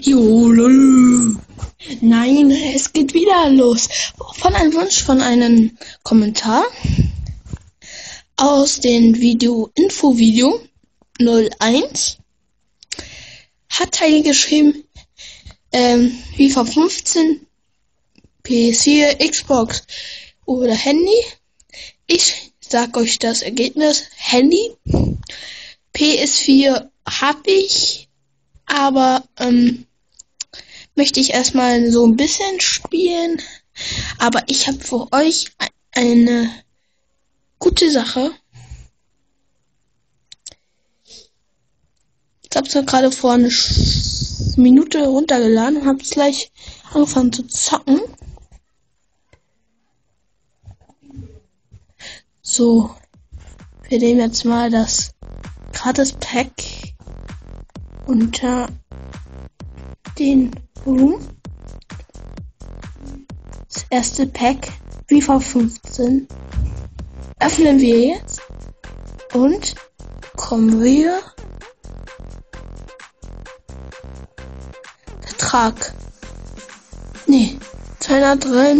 Jolol. Nein, es geht wieder los. Von einem Wunsch, von einem Kommentar aus dem Infovideo 01 hat Teil geschrieben, FIFA 15, PS4, Xbox oder Handy. Ich sag euch das Ergebnis: Handy. PS4 habe ich, aber möchte ich erstmal so ein bisschen spielen. Aber ich habe für euch eine gute Sache. Ich habe es gerade vor einer Minute runtergeladen und habe es gleich angefangen zu zocken. So, wir nehmen jetzt mal das Gratis-Pack unter den Boom. Das erste Pack, FIFA 15, öffnen wir jetzt und kommen wir. Vertrag. Nee, 203.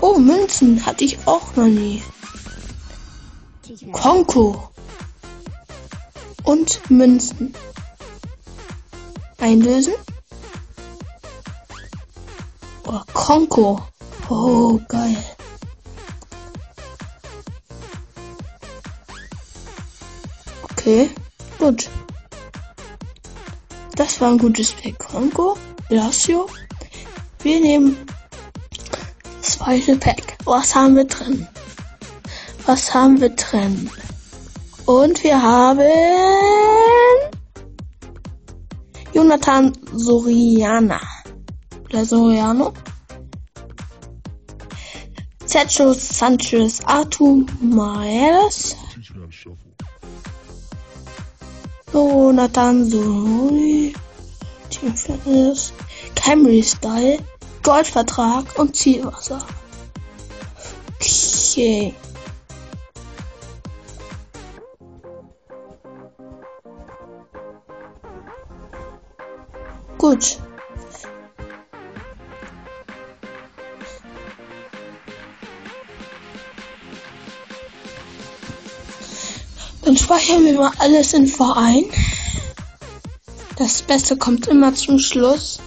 Oh, Münzen hatte ich auch noch nie. Konko und Münzen einlösen. Oh, Konko. Oh, geil. Okay, gut. Das war ein gutes Pack. Konko, Lazio. Wir nehmen das zweite Pack. Was haben wir drin? Und wir haben Jonathan Soriano. Sergio Sanchez, Artur Maeres, Jonathan Soriano, Team Fitness, Camry Style, Goldvertrag und Zielwasser. Okay. Gut. Dann speichern wir mal alles in Verein. Das Beste kommt immer zum Schluss.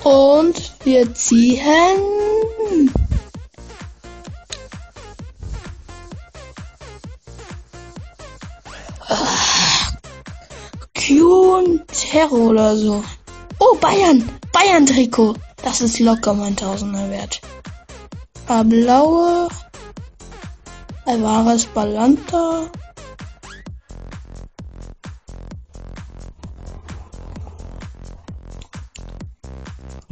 Und wir ziehen Terror oder so. Oh, Bayern-Trikot. Das ist locker mein Tausender wert. Blaue. Alvarez Balanta.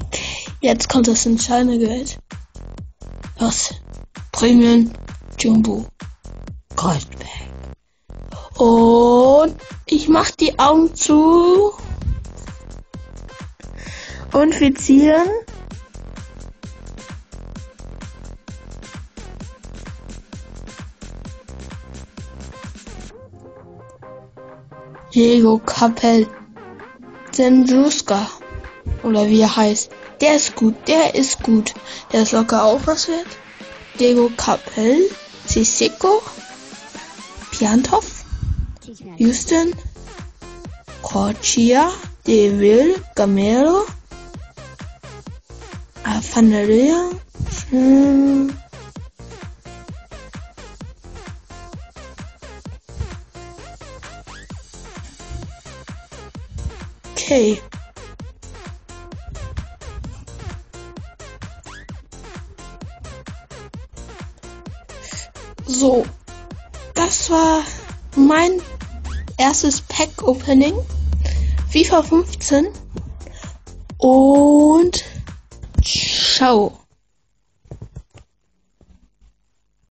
Okay, jetzt kommt das entscheidende Geld. Was? Premium Jumbo Goldpack. Und ich mach die Augen zu. Und wir ziehen Diego Capel Senjuska. Oder wie er heißt. Der ist gut. Der ist locker auch was wert. Diego Capel, Sissoko, Piantov, Houston, Corchia, Deville, Gamero, Van der Leyen, okay. So, das war mein erstes Pack-Opening. FIFA 15. Und ciao.